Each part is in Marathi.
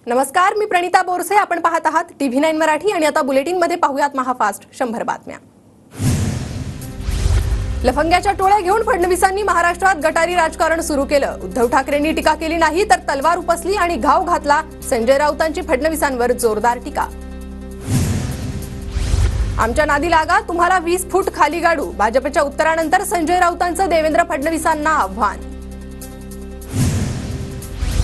नमस्कार, मी प्रणिता बोरसे. आपण पाहत आहात TV9 मराठी आणि आता बुलेटिन मध्ये पाहूयात महाफास्ट 100 बातम्या. लफंग्याच्या टोळ्या घेऊन फडणवीसांनी महाराष्ट्रात गटारी राजकारण सुरू केलं. उद्धव ठाकरेंनी टीका केली नाही तर तलवार उपसली आणि घाव घातला. संजय राऊतांची फडणवीसांवर जोरदार टीका. आमच्या नादी लागा, तुम्हाला 20 फूट खाली गाडू. भाजपच्या उत्तरानंतर संजय राऊतांचं देवेंद्र फडणवीसांना आव्हान.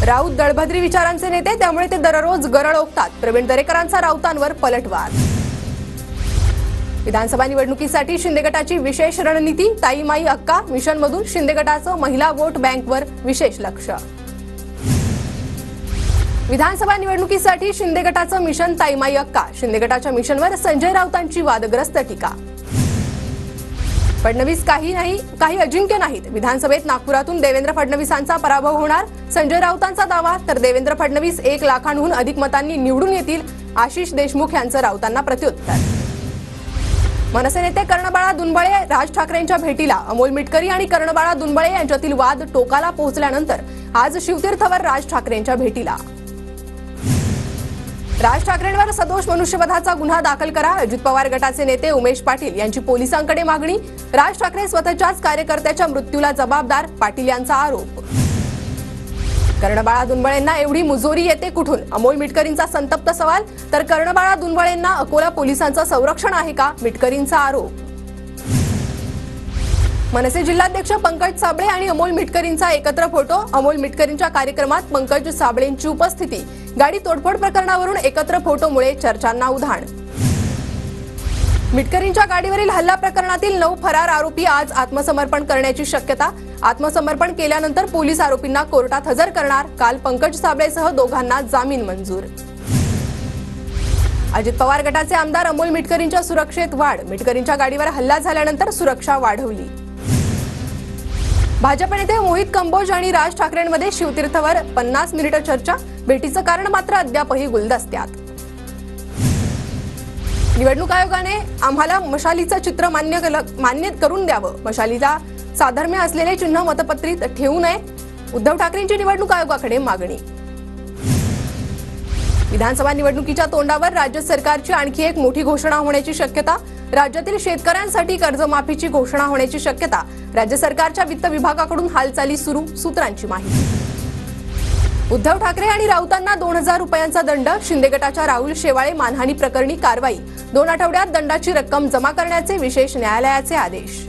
राऊत दळभद्री विचारांचे नेते, त्यामुळे ते दररोज गरळ ओकतात. प्रवीण दरेकरांचा राऊतांवर पलटवार. विधानसभा निवडणुकीसाठी शिंदे गटाची विशेष रणनीती. ताई माई अक्का मिशनमधून शिंदे गटाचं महिला वोट बँकवर विशेष लक्ष. विधानसभा निवडणुकीसाठी शिंदे गटाचं मिशन ताई माई अक्का. शिंदे गटाच्या मिशनवर संजय राऊतांची वादग्रस्त टीका. फडणवीस काही अजिंक्य नाहीत. विधानसभेत नागपुरातून देवेंद्र फडणवीसांचा पराभव होणार. संजय राऊतांचा दावा. तर देवेंद्र फडणवीस 1 लाखांहून अधिक मतांनी निवडून येतील. आशिष देशमुख यांचं राऊतांना प्रत्युत्तर. मनसे नेते कर्णबाळा दुनबळे राज ठाकरेंच्या भेटीला. अमोल मिटकरी आणि कर्णबाळा दुनबळे यांच्यातील वाद टोकाला पोहोचल्यानंतर आज शिवतीर्थवर राज ठाकरेंच्या भेटीला. राज ठाकरेंवर सदोष मनुष्यवधाचा गुन्हा दाखल करा. अजित पवार गटाचे नेते उमेश पाटील यांची पोलिसांकडे मागणी. राज ठाकरे स्वतःच्याच कार्यकर्त्याच्या मृत्यूला जबाबदार, पाटील यांचा आरोप. कर्णबाळा दुनबळेंना एवढी मुजोरी येते कुठून? अमोल मिटकरींचा संतप्त सवाल. तर कर्णबाळा दुनबळेंना अकोला पोलिसांचं संरक्षण आहे का? मिटकरींचा आरोप. मनसे जिल्हाध्यक्ष पंकज साबळे आणि अमोल मिटकरींचा एकत्र फोटो. अमोल मिटकरींच्या कार्यक्रमात पंकज साबळेंची उपस्थिती. गाडी तोडफोड प्रकरणावरून एकत्र फोटोमुळे चर्चांना उधाण. मिटकरींच्या गाडीवरील हल्ला प्रकरणातील 9 फरार आरोपी आज आत्मसमर्पण करण्याची शक्यता. आत्मसमर्पण केल्यानंतर पोलीस आरोपींना कोर्टात हजर करणार. काल पंकज साबळेसह दोघांना जामीन मंजूर. अजित पवार गटाचे आमदार अमोल मिटकरींच्या सुरक्षेत वाढ. मिटकरींच्या गाडीवर हल्ला झाल्यानंतर सुरक्षा वाढवली. भाजप नेते मोहित कंबोज आणि राज ठाकरेंमध्ये शिवतीर्थवर 50 मिनिटं चर्चा. भेटीचं कारण मात्र अद्यापही गुलदस्त्यात. निवडणूक आयोगाने आम्हाला मशालीचं चित्र मान्य करून द्यावं. मशालीला साधर्म्य असलेले चिन्ह मतपत्रित ठेवू नये. उद्धव ठाकरेंची निवडणूक आयोगाकडे मागणी. विधानसभा निवडणुकीच्या तोंडावर राज्य सरकारची आणखी एक मोठी घोषणा होण्याची शक्यता. राज्यातील शेतकऱ्यांसाठी कर्जमाफीची घोषणा होण्याची शक्यता. राज्य सरकारच्या वित्त विभागाकडून हालचाली सुरू, सूत्रांची माहिती. उद्धव ठाकरे आणि राऊतांना 2000 रुपयांचा दंड. शिंदे गटाच्या राहुल शेवाळे मानहानी प्रकरणी कारवाई. 2 आठवड्यात दंडाची रक्कम जमा करण्याचे विशेष न्यायालयाचे आदेश.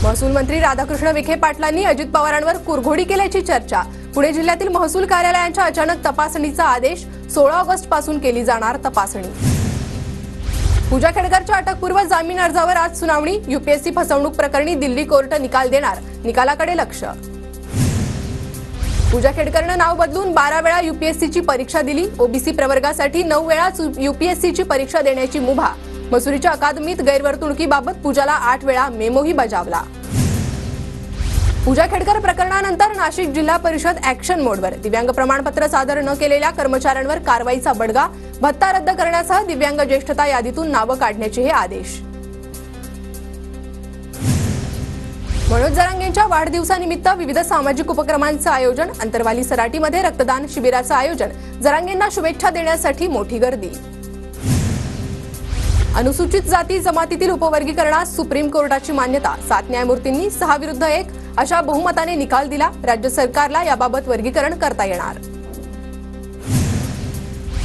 महसूल मंत्री राधाकृष्ण विखे पाटलांनी अजित पवारांवर कुरघोडी केल्याची चर्चा. पुणे जिल्ह्यातील महसूल कार्यालयांच्या अचानक तपासणीचा आदेश. 16 ऑगस्ट पासून केली जाणार तपासणी. पूजा खेडकरच्या अटकपूर्व जामीन अर्जावर आज सुनावणी. UPSC फसवणूक प्रकरणी दिल्ली कोर्ट निकाल देणार. निकालाकडे लक्ष. पूजा खेडकरनं नाव बदलून 12 वेळा UPSCची परीक्षा दिली. OBC प्रवर्गासाठी 9 वेळा UPSCची परीक्षा देण्याची मुभा. मसुरीच्या अकादमीत गैरवर्तणुकीबाबत पूजाला 8 वेळा मेमोही बजावला. पूजा खेडकर प्रकरणानंतर नाशिक जिल्हा परिषद ऍक्शन मोडवर. दिव्यांग प्रमाणपत्र सादर न केलेल्या कर्मचाऱ्यांवर कारवाईचा बडगा. भत्ता रद्द करण्यासह दिव्यांग ज्येष्ठता यादीतून नावं काढण्याचे हे आदेश. मनोज जरांगेंच्या वाढदिवसानिमित्त विविध सामाजिक उपक्रमांचं आयोजन. अंतरवाली सराटीमध्ये रक्तदान शिबिराचं आयोजन. जरांगेंना शुभेच्छा देण्यासाठी मोठी गर्दी. अनुसूचित जाती जमातीतील उपवर्गीकरणास सुप्रीम कोर्टाची मान्यता. 7 न्यायमूर्तींनी 6 विरुद्ध 1 अशा बहुमताने निकाल दिला. राज्य सरकारला याबाबत वर्गीकरण करता येणार.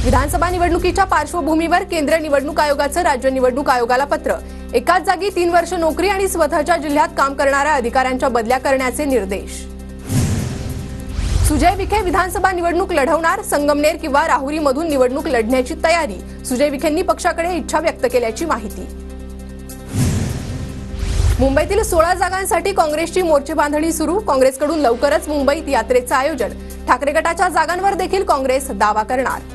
विधानसभा निवडणुकीच्या पार्श्वभूमीवर केंद्रीय निवडणूक आयोगाचं राज्य निवडणूक आयोगाला पत्र. एकाच जागी 3 वर्ष नोकरी आणि स्वतःच्या जिल्ह्यात काम करणाऱ्या अधिकाऱ्यांच्या बदल्या करण्याचे निर्देश. सुजय विखे विधानसभा निवडणूक लढवणार. संगमनेर किंवा राहुरीमधून निवडणूक लढण्याची तयारी. सुजय विखेंनी पक्षाकडे इच्छा व्यक्त केल्याची माहिती. मुंबईतील 16 जागांसाठी काँग्रेसची मोर्चे बांधणी सुरू. काँग्रेसकडून लवकरच मुंबईत यात्रेचं आयोजन. ठाकरे गटाच्या जागांवर देखील काँग्रेस दावा करणार.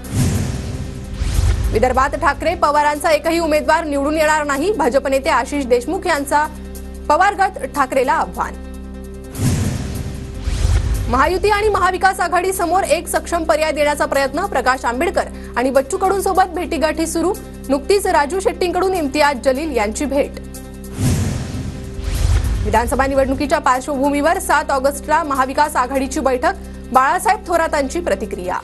विदर्भात ठाकरे पवारांचा एकही उमेदवार निवडून येणार नाही. भाजप नेते आशिष देशमुख यांचा पवार गट ठाकरेला आव्हान. महायुती आणि महाविकास आघाडी समोर एक सक्षम पर्याय देण्याचा प्रयत्न. प्रकाश आंबेडकर आणि बच्चू कडू सोबत भेटीगाठी सुरू. नुकतीच राजू शेट्टींकडून इम्तियाज जलील यांची भेट. विधानसभा निवडणुकीच्या पार्श्वभूमीवर 7 ऑगस्टला महाविकास आघाडीची बैठक. बाळासाहेब थोरातांची प्रतिक्रिया.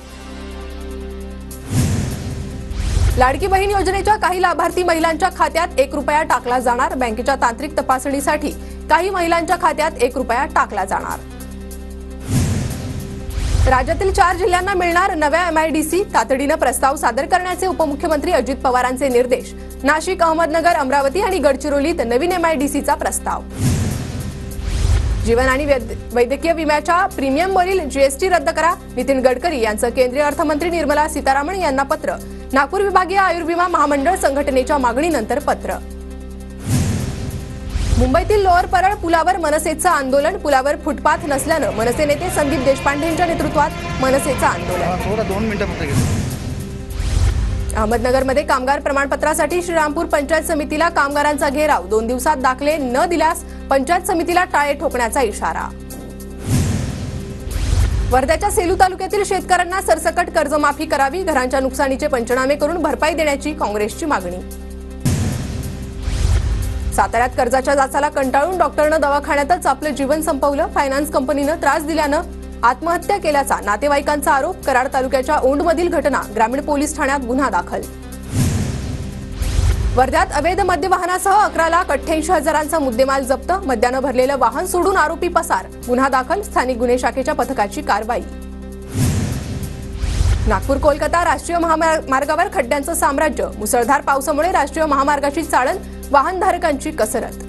लाडकी बहीण योजनेच्या काही लाभार्थी महिलांच्या खात्यात 1 रुपया टाकला जाणार. बँकेच्या तांत्रिक तपासणीसाठी काही महिलांच्या खात्यात 1 रुपया टाकला जाणार. राज्यातील 4 जिल्ह्यांना मिळणार नव्या MIDC. तातडीनं प्रस्ताव सादर करण्याचे उपमुख्यमंत्री अजित पवारांचे निर्देश. नाशिक, अहमदनगर, अमरावती आणि गडचिरोलीत नवीन MIDCचा प्रस्ताव. जीवन आणि वैद्यकीय विम्याच्या प्रीमियमवरील GST रद्द करा. नितीन गडकरी यांचं केंद्रीय अर्थमंत्री निर्मला सीतारामन यांना पत्र. नागपूर विभागीय आयुर्विमा महामंडळ संघटनेच्या मागणीनंतर पत्र. मुंबईतील लोअर परळ पुलावर मनसेचं आंदोलन. पुलावर फुटपाथ नसल्यानं मनसे नेते संदीप देशपांडेंच्या नेतृत्वात मनसेचं आंदोलन. अहमदनगरमध्ये कामगार प्रमाणपत्रासाठी श्रीरामपूर पंचायत समितीला कामगारांचा घेराव. 2 दिवसात दाखले न दिल्यास पंचायत समितीला टाळे ठोकण्याचा इशारा. वर्ध्याच्या सेलू तालुक्यातील शेतकऱ्यांना सरसकट कर्जमाफी करावी. घरांच्या नुकसानीचे पंचनामे करून भरपाई देण्याची काँग्रेसची मागणी. साताऱ्यात कर्जाच्या जाचाला कंटाळून डॉक्टरनं दवाखान्यातच आपलं जीवन संपवलं. फायनान्स कंपनीनं त्रास दिल्यानं आत्महत्या केल्याचा नातेवाईकांचा आरोप. कराड तालुक्याच्या ओंडमधील घटना. ग्रामीण पोलीस ठाण्यात गुन्हा दाखल. वर्ध्यात अवैध मद्य वाहनासह 11,88,000चा मुद्देमाल जप्त. मद्यानं भरलेलं वाहन सोडून आरोपी पसार. गुन्हा दाखल. स्थानिक गुन्हे शाखेच्या पथकाची कारवाई. नागपूर कोलकाता राष्ट्रीय महामार्गावर खड्ड्यांचं साम्राज्य. मुसळधार पावसामुळे राष्ट्रीय महामार्गाची चाळण. वाहनधारकांची कसरत.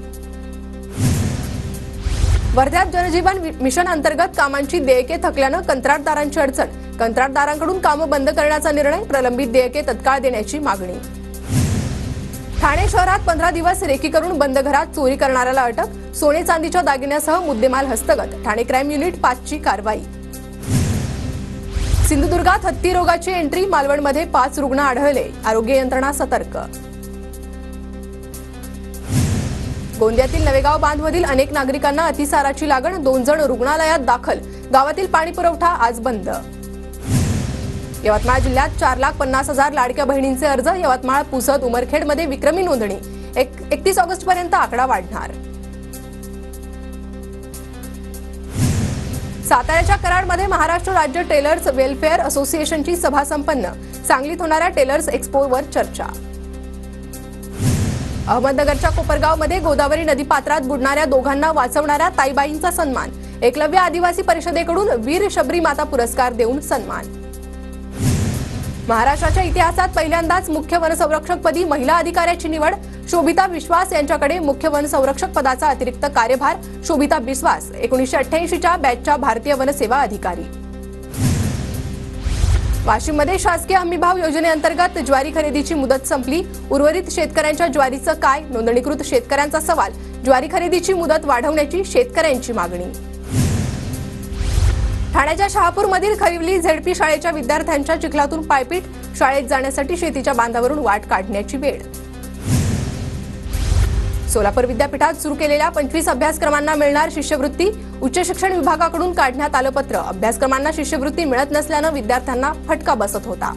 वर्ध्यात जनजीवन मिशन अंतर्गत कामांची देयके थकल्यानं कंत्राटदारांची अडचण. कंत्राटदारांकडून कामं बंद करण्याचा निर्णय. प्रलंबित देयके तत्काळ देण्याची मागणी. ठाणे शहरात 15 दिवस रेकी करून बंद घरात चोरी करणाऱ्याला अटक. सोने चांदीच्या दागिन्यासह मुद्देमाल हस्तगत. ठाणे क्राईम युनिट 5ची कारवाई. सिंधुदुर्गात हत्ती रोगाची एंट्री. मालवणमध्ये 5 रुग्ण आढळले. आरोग्य यंत्रणा सतर्क. गोंदियातील नवेगाव बांधमधील अनेक नागरिकांना अतिसाराची लागण. 2 जण रुग्णालयात दाखल. गावातील पाणी पुरवठा आज बंद. यवतमाळ जिल्ह्यात 4,50,000 लाडक्या बहिणींचे अर्ज. यवतमाळ, पुसद, उमरखेडमध्ये विक्रमी नोंदणी. 31 ऑगस्टपर्यंत आकडा वाढणार. साताऱ्याच्या कराडमध्ये महाराष्ट्र राज्य टेलर्स वेलफेअर असोसिएशनची सभा संपन्न. सांगलीत होणाऱ्या टेलर्स एक्स्पोवर चर्चा. अहमदनगरच्या कोपरगावमध्ये गोदावरी नदीपात्रात बुडणाऱ्या दोघांना वाचवणाऱ्या ताईबाईंचा सन्मान. एकलव्य आदिवासी परिषदेकडून वीर शबरी माता पुरस्कार देऊन सन्मान. महाराष्ट्राच्या इतिहासात पहिल्यांदाच मुख्य वनसंरक्षकपदी महिला अधिकाऱ्याची निवड. शोभिता बिस्वास यांच्याकडे मुख्य वनसंरक्षक पदाचा अतिरिक्त कार्यभार. शोभिता बिस्वास 1988च्या बॅचच्या भारतीय वनसेवा अधिकारी. वाशिममध्ये शासकीय हमीभाव योजनेअंतर्गत ज्वारी खरेदीची मुदत संपली. उर्वरित शेतकऱ्यांच्या ज्वारीचं काय? नोंदणीकृत शेतकऱ्यांचा सवाल. ज्वारी खरेदीची मुदत वाढवण्याची शेतकऱ्यांची मागणी. ठाण्याच्या शहापूरमधील खरिवली ZP शाळेच्या विद्यार्थ्यांच्या चिखलातून पायपीट. शाळेत जाण्यासाठी शेतीच्या बांधावरून वाट काढण्याची वेळ. सोलापूर विद्यापीठात सुरू केलेल्या 25 अभ्यासक्रमांना मिळणार शिष्यवृत्ती. उच्च शिक्षण विभागाकडून काढण्यात आलं पत्र. अभ्यासक्रमांना शिष्यवृत्ती मिळत नसल्यानं विद्यार्थ्यांना फटका बसत होता.